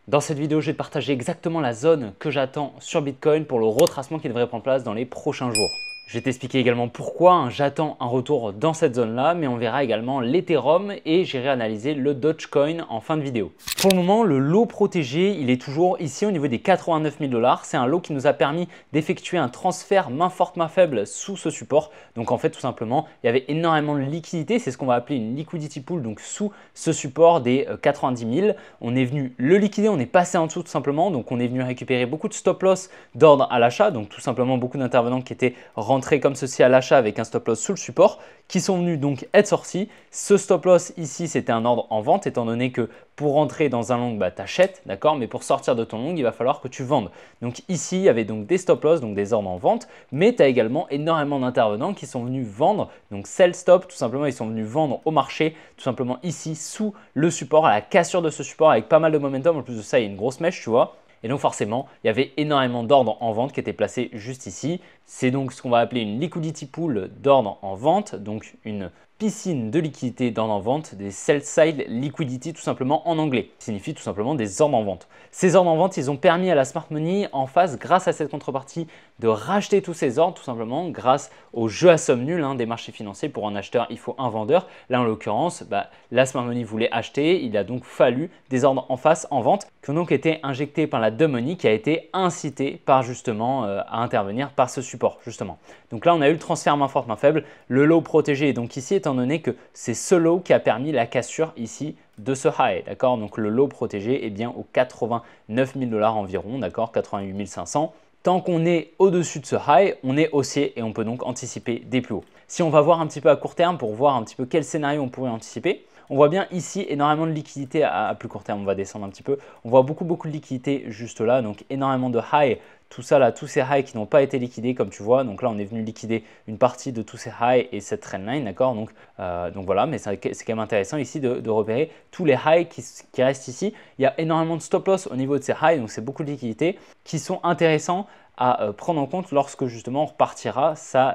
Dans cette vidéo, je vais te partager exactement la zone que j'attends sur Bitcoin pour le retracement qui devrait prendre place dans les prochains jours. Je vais t'expliquer également pourquoi j'attends un retour dans cette zone-là, mais on verra également l'Ethereum et j'irai analyser le Dogecoin en fin de vidéo. Pour le moment, le lot protégé, il est toujours ici au niveau des 89 000 $. C'est un lot qui nous a permis d'effectuer un transfert main forte, main faible sous ce support. Donc en fait, tout simplement, il y avait énormément de liquidité. C'est ce qu'on va appeler une liquidity pool, donc sous ce support des 90 000. On est venu le liquider, on est passé en dessous tout simplement. Donc on est venu récupérer beaucoup de stop loss d'ordre à l'achat. Donc tout simplement, beaucoup d'intervenants qui étaient rentrés comme ceci à l'achat avec un stop loss sous le support qui sont venus donc être sortis. Ce stop loss ici, c'était un ordre en vente étant donné que pour rentrer dans un long, tu achètes, d'accord, mais pour sortir de ton long, il va falloir que tu vendes. Donc ici, il y avait donc des stop loss, donc des ordres en vente, mais tu as également énormément d'intervenants qui sont venus vendre, donc sell stop, tout simplement, ils sont venus vendre au marché, tout simplement ici, sous le support, à la cassure de ce support, avec pas mal de momentum. En plus de ça, il y a une grosse mèche, tu vois. Et donc forcément, il y avait énormément d'ordres en vente qui étaient placés juste ici. C'est donc ce qu'on va appeler une liquidity pool d'ordres en vente, donc une piscine de liquidité d'ordre en vente, des sell side liquidity tout simplement en anglais, qui signifie tout simplement des ordres en vente. Ces ordres en vente, ils ont permis à la smart money en face, grâce à cette contrepartie, de racheter tous ces ordres tout simplement grâce au jeu à somme nulle des marchés financiers. Pour un acheteur, il faut un vendeur. Là, en l'occurrence, la smart money voulait acheter. Il a donc fallu des ordres en face en vente qui ont donc été injectés par la dumb money qui a été incitée par justement à intervenir par ce support justement. Donc là, on a eu le transfert main forte, main faible. Le lot protégé est donc ici étant donné que c'est ce lot qui a permis la cassure ici de ce high, d'accord. Donc le lot protégé est bien aux 89 000 $ environ, d'accord, 88 500. Tant qu'on est au-dessus de ce high, on est haussier et on peut donc anticiper des plus hauts. Si on va voir un petit peu à court terme pour voir un petit peu quel scénario on pourrait anticiper, on voit bien ici énormément de liquidité à plus court terme. On va descendre un petit peu. On voit beaucoup de liquidité juste là, donc énormément de high. Tout ça là, tous ces highs qui n'ont pas été liquidés comme tu vois. Donc là, on est venu liquider une partie de tous ces highs et cette trendline, d'accord. Donc voilà, mais c'est quand même intéressant ici de repérer tous les highs qui restent ici. Il y a énormément de stop loss au niveau de ces highs, donc c'est beaucoup de liquidités qui sont intéressants à prendre en compte lorsque justement on repartira. Ça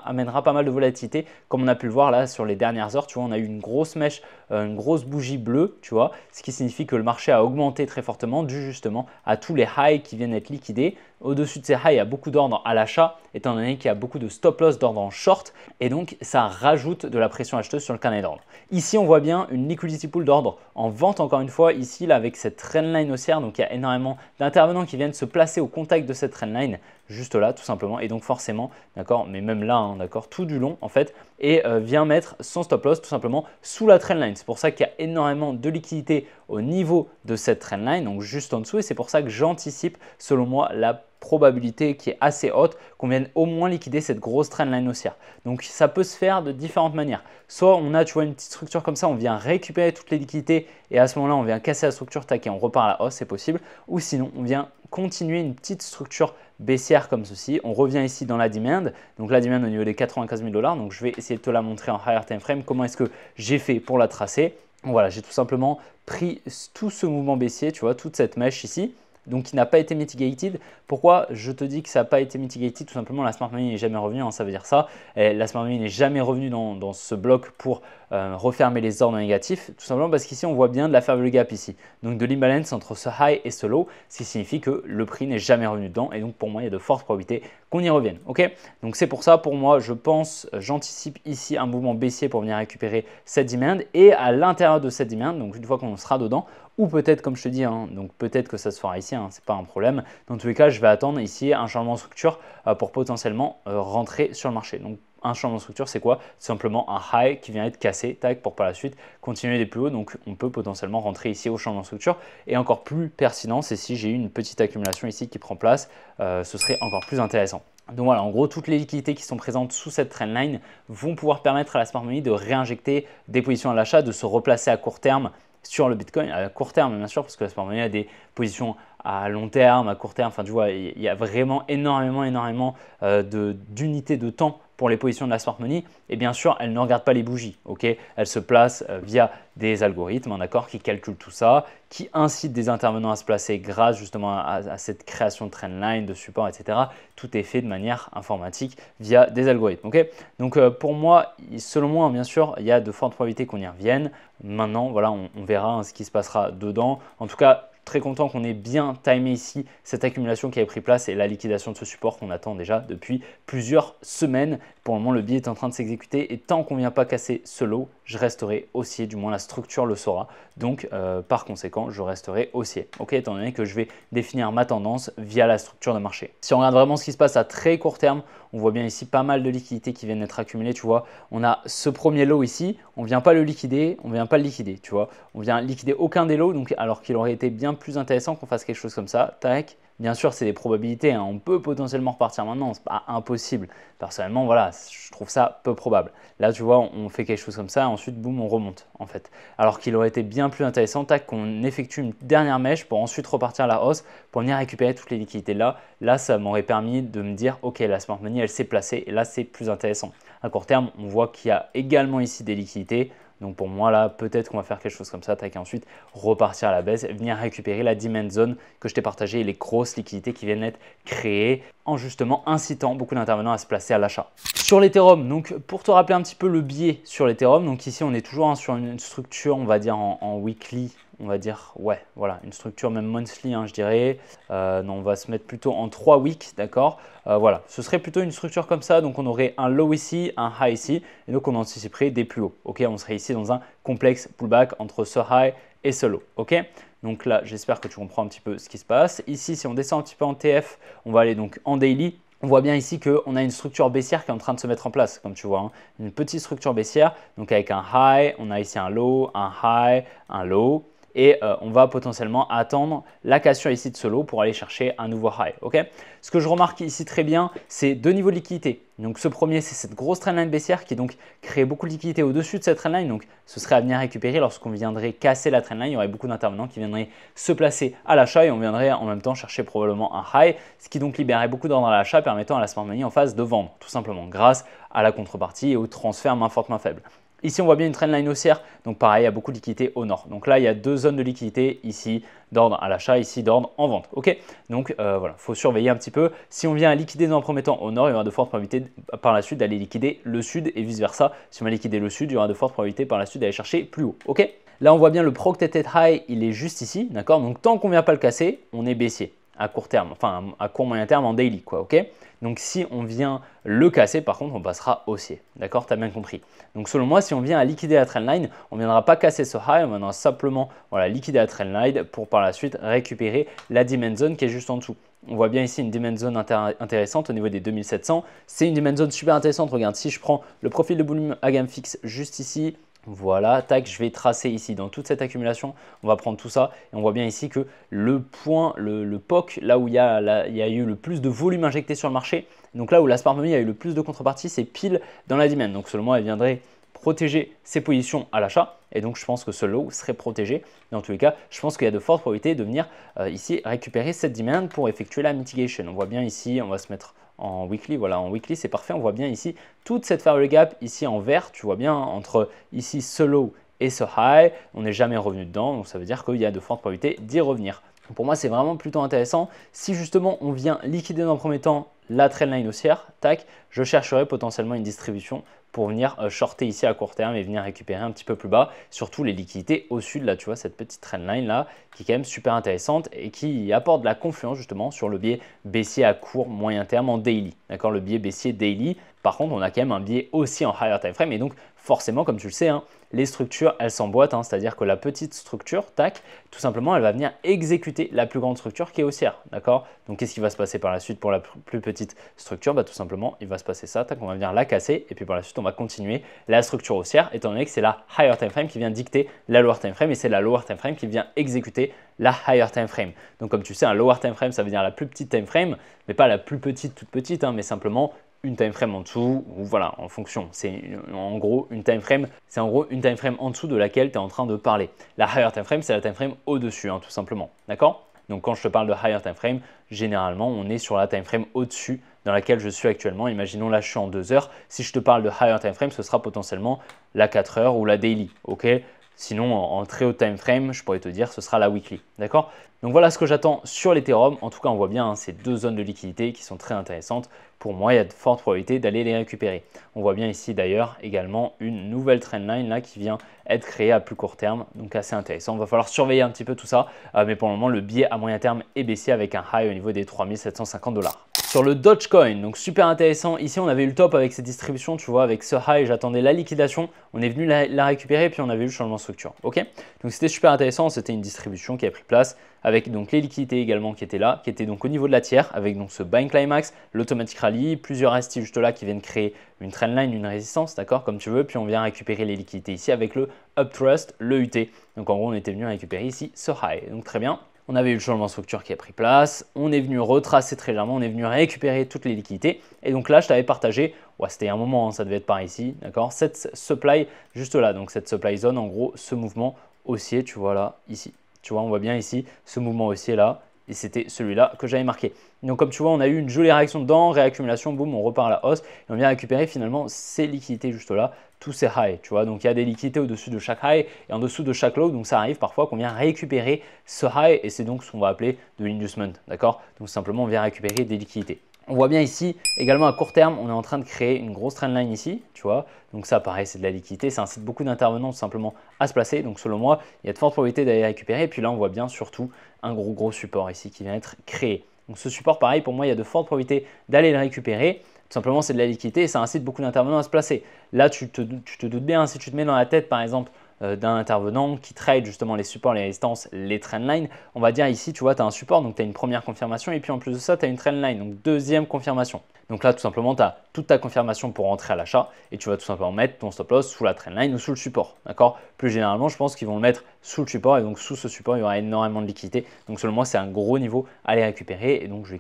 amènera pas mal de volatilité comme on a pu le voir là sur les dernières heures. Tu vois, on a eu une grosse mèche, une grosse bougie bleue, tu vois, ce qui signifie que le marché a augmenté très fortement dû justement à tous les highs qui viennent être liquidés. Au-dessus de ces highs, il y a beaucoup d'ordres à l'achat étant donné qu'il y a beaucoup de stop loss d'ordre en short et donc ça rajoute de la pression acheteuse sur le carnet d'ordre. Ici, on voit bien une liquidity pool d'ordre en vente encore une fois ici là avec cette trendline haussière. Donc il y a énormément d'intervenants qui viennent se placer au contact de cette trendline juste là tout simplement et donc forcément, d'accord, mais même là, d'accord, tout du long en fait, et vient mettre son stop loss tout simplement sous la trendline. C'est pour ça qu'il y a énormément de liquidité au niveau de cette trendline, donc juste en dessous, et c'est pour ça que j'anticipe selon moi la probabilité qui est assez haute qu'on vienne au moins liquider cette grosse trendline haussière. Donc ça peut se faire de différentes manières. Soit on a, tu vois, une petite structure comme ça, on vient récupérer toutes les liquidités et à ce moment-là, on vient casser la structure, tac, et on repart à la hausse, c'est possible. Ou sinon, on vient continuer une petite structure baissière comme ceci. On revient ici dans la demand. Donc la demand au niveau des 95 000 $. Donc je vais essayer de te la montrer en higher time frame. Comment est-ce que j'ai fait pour la tracer? Voilà, j'ai tout simplement pris tout ce mouvement baissier, tu vois, toute cette mèche ici, donc qui n'a pas été mitigated. Pourquoi je te dis que ça n'a pas été mitigated? Tout simplement, la smart money n'est jamais revenue, ça veut dire ça. Et la smart money n'est jamais revenue dans ce bloc pour refermer les ordres négatifs, tout simplement parce qu'ici on voit bien de la faible gap ici, donc de l'imbalance entre ce high et ce low, ce qui signifie que le prix n'est jamais revenu dedans et donc pour moi il y a de fortes probabilités qu'on y revienne. Ok, donc c'est pour ça, pour moi, je pense, j'anticipe ici un mouvement baissier pour venir récupérer cette demand et à l'intérieur de cette demand, donc une fois qu'on sera dedans, ou peut-être comme je te dis, donc peut-être que ça se fera ici, c'est pas un problème. Dans tous les cas, je vais attendre ici un changement de structure pour potentiellement rentrer sur le marché. Donc un changement de structure, c'est quoi? C'est simplement un high qui vient être cassé, tac, pour par la suite continuer des plus hauts. Donc on peut potentiellement rentrer ici au changement de structure. Et encore plus pertinent, c'est si j'ai eu une petite accumulation ici qui prend place, ce serait encore plus intéressant. Donc voilà, en gros, toutes les liquidités qui sont présentes sous cette trendline vont pouvoir permettre à la smart money de réinjecter des positions à l'achat, de se replacer à court terme sur le Bitcoin, à court terme bien sûr, parce que la smart money a des positions à long terme, à court terme, enfin tu vois, il y a vraiment énormément d'unités de temps pour les positions de la smart money. Et bien sûr, elle ne regarde pas les bougies, ok. Elle se place via des algorithmes, d'accord, qui calculent tout ça, qui incitent des intervenants à se placer grâce justement à cette création de trendline, de support, etc. Tout est fait de manière informatique via des algorithmes, ok. Donc pour moi, selon moi, bien sûr, il y a de fortes probabilités qu'on y revienne. Maintenant, voilà, on verra ce qui se passera dedans. En tout cas, très content qu'on ait bien timé ici cette accumulation qui avait pris place et la liquidation de ce support qu'on attend déjà depuis plusieurs semaines. Pour le moment, le billet est en train de s'exécuter et tant qu'on ne vient pas casser ce low, je resterai haussier, du moins la structure le saura. Donc, par conséquent, je resterai haussier. Ok, étant donné que je vais définir ma tendance via la structure de marché. Si on regarde vraiment ce qui se passe à très court terme, on voit bien ici pas mal de liquidités qui viennent d'être accumulées. Tu vois, on a ce premier lot ici, on ne vient pas le liquider, on ne vient pas le liquider. Tu vois, on vient liquider aucun des lots, donc alors qu'il aurait été bien plus intéressant qu'on fasse quelque chose comme ça. Tac. Bien sûr, c'est des probabilités, hein. On peut potentiellement repartir maintenant, ce n'est pas impossible. Personnellement, voilà, je trouve ça peu probable. Là, tu vois, on fait quelque chose comme ça, et ensuite, boum, on remonte en fait. Alors qu'il aurait été bien plus intéressant, tac, qu'on effectue une dernière mèche pour ensuite repartir à la hausse, pour venir récupérer toutes les liquidités là. Là, ça m'aurait permis de me dire, ok, la smart money, elle s'est placée, et là, c'est plus intéressant. À court terme, on voit qu'il y a également ici des liquidités. Donc pour moi là, peut-être qu'on va faire quelque chose comme ça, tac, et ensuite repartir à la baisse, venir récupérer la demand zone que je t'ai partagée et les grosses liquidités qui viennent d'être créées en justement incitant beaucoup d'intervenants à se placer à l'achat. Sur l'Ethereum, donc pour te rappeler un petit peu le biais sur l'Ethereum, donc ici on est toujours sur une structure, on va dire en weekly, on va dire, ouais, voilà, une structure même monthly, hein, je dirais. Non, on va se mettre plutôt en 3 weeks, d'accord. Voilà, ce serait plutôt une structure comme ça. Donc, on aurait un low ici, un high ici. Et donc, on anticiperait des plus hauts. Ok, on serait ici dans un complexe pullback entre ce high et ce low. Ok, donc là, j'espère que tu comprends un petit peu ce qui se passe. Ici, si on descend un petit peu en TF, on va aller donc en daily. On voit bien ici qu'on a une structure baissière qui est en train de se mettre en place, comme tu vois, hein. Une petite structure baissière, donc avec un high, on a ici un low, un high, un low. Et on va potentiellement attendre la cassure ici de ce lot pour aller chercher un nouveau high. Okay, ce que je remarque ici très bien, c'est deux niveaux de liquidité. Donc ce premier, c'est cette grosse trendline baissière qui donc crée beaucoup de liquidité au-dessus de cette trendline. Donc ce serait à venir récupérer lorsqu'on viendrait casser la trendline. Il y aurait beaucoup d'intervenants qui viendraient se placer à l'achat et on viendrait en même temps chercher probablement un high, ce qui donc libérerait beaucoup d'ordre à l'achat, permettant à la smart money en phase de vendre, tout simplement grâce à la contrepartie et au transfert main forte main faible. Ici, on voit bien une trendline haussière, donc pareil, il y a beaucoup de liquidité au nord. Donc là, il y a deux zones de liquidité, ici d'ordre à l'achat, ici d'ordre en vente. Ok, donc voilà, il faut surveiller un petit peu. Si on vient liquider dans un premier temps au nord, il y aura de fortes probabilités par la suite d'aller liquider le sud et vice versa. Si on va liquider le sud, il y aura de fortes probabilités par la suite d'aller chercher plus haut. Ok, là, on voit bien le protected high, il est juste ici, d'accord. Donc tant qu'on ne vient pas le casser, on est baissier à court terme, enfin à court moyen terme en daily, quoi. Ok. Donc si on vient le casser, par contre, on passera haussier. D'accord, tu as bien compris. Donc selon moi, si on vient à liquider la trendline, on ne viendra pas casser ce high, on viendra simplement liquider la trendline pour par la suite récupérer la demand zone qui est juste en dessous. On voit bien ici une demand zone intéressante au niveau des 2700. C'est une demand zone super intéressante. Regarde, si je prends le profil de volume à gamme fixe juste ici, voilà, tac, je vais tracer ici dans toute cette accumulation, on va prendre tout ça et on voit bien ici que le point, le POC, là où il y a eu le plus de volume injecté sur le marché, donc là où la smart money a eu le plus de contrepartie, c'est pile dans la demand. Donc selon moi, elle viendrait protéger ses positions à l'achat et donc je pense que ce lot serait protégé. Dans tous les cas, je pense qu'il y a de fortes probabilités de venir ici récupérer cette demand pour effectuer la mitigation. On voit bien ici, on va se mettre en weekly, voilà, en weekly c'est parfait, on voit bien ici toute cette fair gap ici en vert, tu vois bien entre ici ce low et ce high, on n'est jamais revenu dedans, donc ça veut dire qu'il y a de fortes probabilités d'y revenir. Pour moi c'est vraiment plutôt intéressant, si justement on vient liquider dans le premier temps la trendline haussière, tac, je chercherai potentiellement une distribution pour venir shorter ici à court terme et venir récupérer un petit peu plus bas, surtout les liquidités au sud, là tu vois cette petite trendline là qui est quand même super intéressante et qui apporte de la confiance justement sur le biais baissier à court moyen terme en daily, d'accord, le biais baissier daily. Par contre on a quand même un biais aussi en higher time frame et donc forcément comme tu le sais, hein, les structures elles s'emboîtent, hein, c'est-à-dire que la petite structure, tac, tout simplement elle va venir exécuter la plus grande structure qui est haussière, d'accord. Donc qu'est-ce qui va se passer par la suite pour la plus petite structure? Bah, tout simplement il va se passer ça, tac, on va venir la casser et puis par la suite on va continuer la structure haussière étant donné que c'est la higher time frame qui vient dicter la lower time frame et c'est la lower time frame qui vient exécuter la higher time frame. Donc comme tu sais, un lower time frame ça veut dire la plus petite time frame, mais pas la plus petite toute petite, hein, mais simplement une time frame en dessous, ou voilà, en fonction. C'est en gros une time frame, c'est en gros une time frame en dessous de laquelle tu es en train de parler. La higher time frame, c'est la time frame au-dessus, hein, tout simplement. D'accord? Donc quand je te parle de higher time frame, généralement on est sur la time frame au-dessus dans laquelle je suis actuellement. Imaginons là je suis en 2 heures. Si je te parle de higher time frame, ce sera potentiellement la 4 heures ou la daily. Ok? Sinon, en très haut time frame, je pourrais te dire ce sera la weekly. D'accord? Donc voilà ce que j'attends sur l'Ethereum. En tout cas, on voit bien ces deux zones de liquidité qui sont très intéressantes. Pour moi, il y a de fortes probabilités d'aller les récupérer. On voit bien ici d'ailleurs également une nouvelle trendline là qui vient être créée à plus court terme. Donc assez intéressant. Il va falloir surveiller un petit peu tout ça. Mais pour le moment, le biais à moyen terme est baissier avec un high au niveau des 3750 $. Sur le Dogecoin, donc super intéressant. Ici, on avait eu le top avec cette distribution, tu vois, avec ce high, j'attendais la liquidation. On est venu la récupérer, puis on avait eu le changement de structure. Ok? Donc c'était super intéressant. C'était une distribution qui a pris place avec donc les liquidités également qui étaient là, qui étaient donc au niveau de la tiers, avec donc ce buying climax, l'automatic rally, plusieurs ST juste là qui viennent créer une trendline, une résistance, d'accord, comme tu veux. Puis on vient récupérer les liquidités ici avec le Uptrust, le UT. Donc en gros, on était venu récupérer ici ce high. Donc très bien. On avait eu le changement de structure qui a pris place, on est venu retracer très légèrement, on est venu récupérer toutes les liquidités. Et donc là, je t'avais partagé, ouais, c'était un moment, hein, ça devait être par ici, d'accord, cette supply juste là, donc cette supply zone, en gros, ce mouvement haussier, tu vois là, ici. Tu vois, on voit bien ici, ce mouvement haussier là, et c'était celui-là que j'avais marqué. Donc comme tu vois, on a eu une jolie réaction dedans, réaccumulation, boum, on repart à la hausse, et on vient récupérer finalement ces liquidités juste là, tous ces highs, tu vois. Donc il y a des liquidités au-dessus de chaque high et en dessous de chaque low, donc ça arrive parfois qu'on vient récupérer ce high et c'est donc ce qu'on va appeler de l'inducement, d'accord. Donc simplement on vient récupérer des liquidités. On voit bien ici, également à court terme, on est en train de créer une grosse trendline ici, tu vois. Donc ça, pareil, c'est de la liquidité, ça incite beaucoup d'intervenants tout simplement à se placer. Donc selon moi, il y a de fortes probabilités d'aller récupérer. Et puis là, on voit bien surtout un gros support ici qui vient être créé. Donc ce support, pareil, pour moi, il y a de fortes probabilités d'aller le récupérer. Tout simplement, c'est de la liquidité et ça incite beaucoup d'intervenants à se placer. Là, tu te doutes bien, si tu te mets dans la tête, par exemple, d'un intervenant qui trade justement les supports, les résistances, les trendlines, on va dire ici, tu vois, tu as un support, donc tu as une première confirmation et puis en plus de ça, tu as une trendline, donc deuxième confirmation. Donc là, tout simplement, tu as toute ta confirmation pour rentrer à l'achat et tu vas tout simplement mettre ton stop loss sous la trendline ou sous le support. D'accord? Plus généralement, je pense qu'ils vont le mettre sous le support et donc sous ce support, il y aura énormément de liquidité. Donc selon moi, c'est un gros niveau à aller récupérer et donc je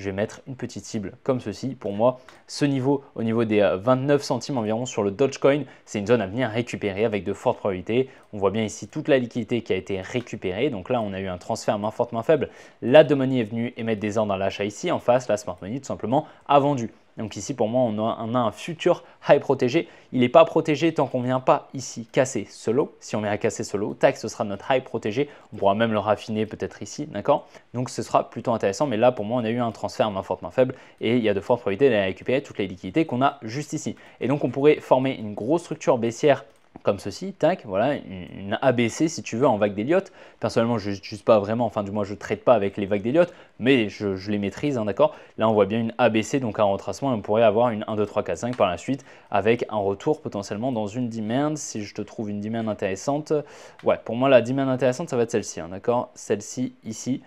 vais mettre une petite cible comme ceci. Pour moi, ce niveau au niveau des 29 centimes environ sur le Dogecoin, c'est une zone à venir récupérer avec de fortes probabilités. On voit bien ici toute la liquidité qui a été récupérée. Donc là, on a eu un transfert main forte, main faible. La The Money est venue émettre des ordres à l'achat ici. En face, la Smart Money tout simplement a vendu. Donc ici, pour moi, on a un futur high protégé. Il n'est pas protégé tant qu'on ne vient pas ici casser ce low. Si on vient à casser ce low, tac, ce sera notre high protégé. On pourra même le raffiner peut-être ici, d'accord? Donc ce sera plutôt intéressant. Mais là, pour moi, on a eu un transfert main forte, main faible. Et il y a de fortes probabilités d'aller récupérer toutes les liquidités qu'on a juste ici. Et donc, on pourrait former une grosse structure baissière comme ceci, tac, voilà, une ABC si tu veux en vague d'Elliott. Personnellement, je n'utilise pas vraiment, enfin du moins je ne trade pas avec les vagues d'Elliott, mais je les maîtrise, hein, d'accord. Là, on voit bien une ABC, donc un retracement, et on pourrait avoir une 1, 2, 3, 4, 5 par la suite, avec un retour potentiellement dans une demand, si je te trouve une demand intéressante. Ouais, pour moi, la demand intéressante, ça va être celle-ci, hein, d'accord, celle-ci, ici.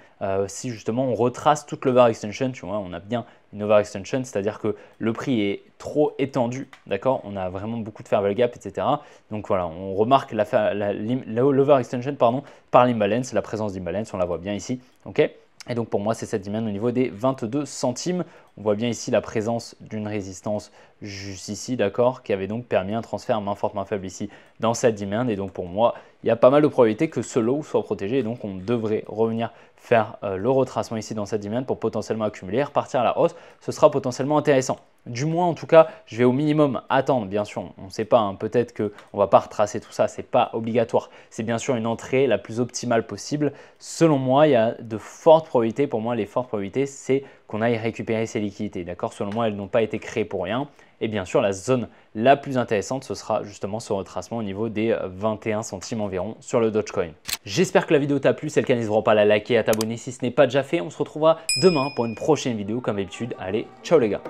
Si justement on retrace toute l'overextension, tu vois, on a bien une overextension, c'est-à-dire que le prix est trop étendu, d'accord, on a vraiment beaucoup de fair value gap, etc. Donc voilà, on remarque l'overextension par l'imbalance, la présence d'imbalance, on la voit bien ici, ok. Et donc pour moi, c'est cette demand au niveau des 22 centimes. On voit bien ici la présence d'une résistance juste ici, d'accord, qui avait donc permis un transfert main forte, main faible ici dans cette demand. Et donc pour moi, il y a pas mal de probabilités que ce low soit protégé. Et donc on devrait revenir faire le retracement ici dans cette demand pour potentiellement accumuler, repartir à la hausse. Ce sera potentiellement intéressant. Du moins, en tout cas, je vais au minimum attendre, bien sûr, on ne sait pas, hein, peut-être qu'on ne va pas retracer tout ça, ce n'est pas obligatoire. C'est bien sûr une entrée la plus optimale possible. Selon moi, il y a de fortes probabilités, pour moi, les fortes probabilités, c'est qu'on aille récupérer ces liquidités. D'accord? Selon moi, elles n'ont pas été créées pour rien. Et bien sûr, la zone la plus intéressante, ce sera justement ce retracement au niveau des 21 centimes environ sur le Dogecoin. J'espère que la vidéo t'a plu. Si c'est le cas, n'hésite pas à la liker et à t'abonner si ce n'est pas déjà fait. On se retrouvera demain pour une prochaine vidéo comme d'habitude. Allez, ciao les gars!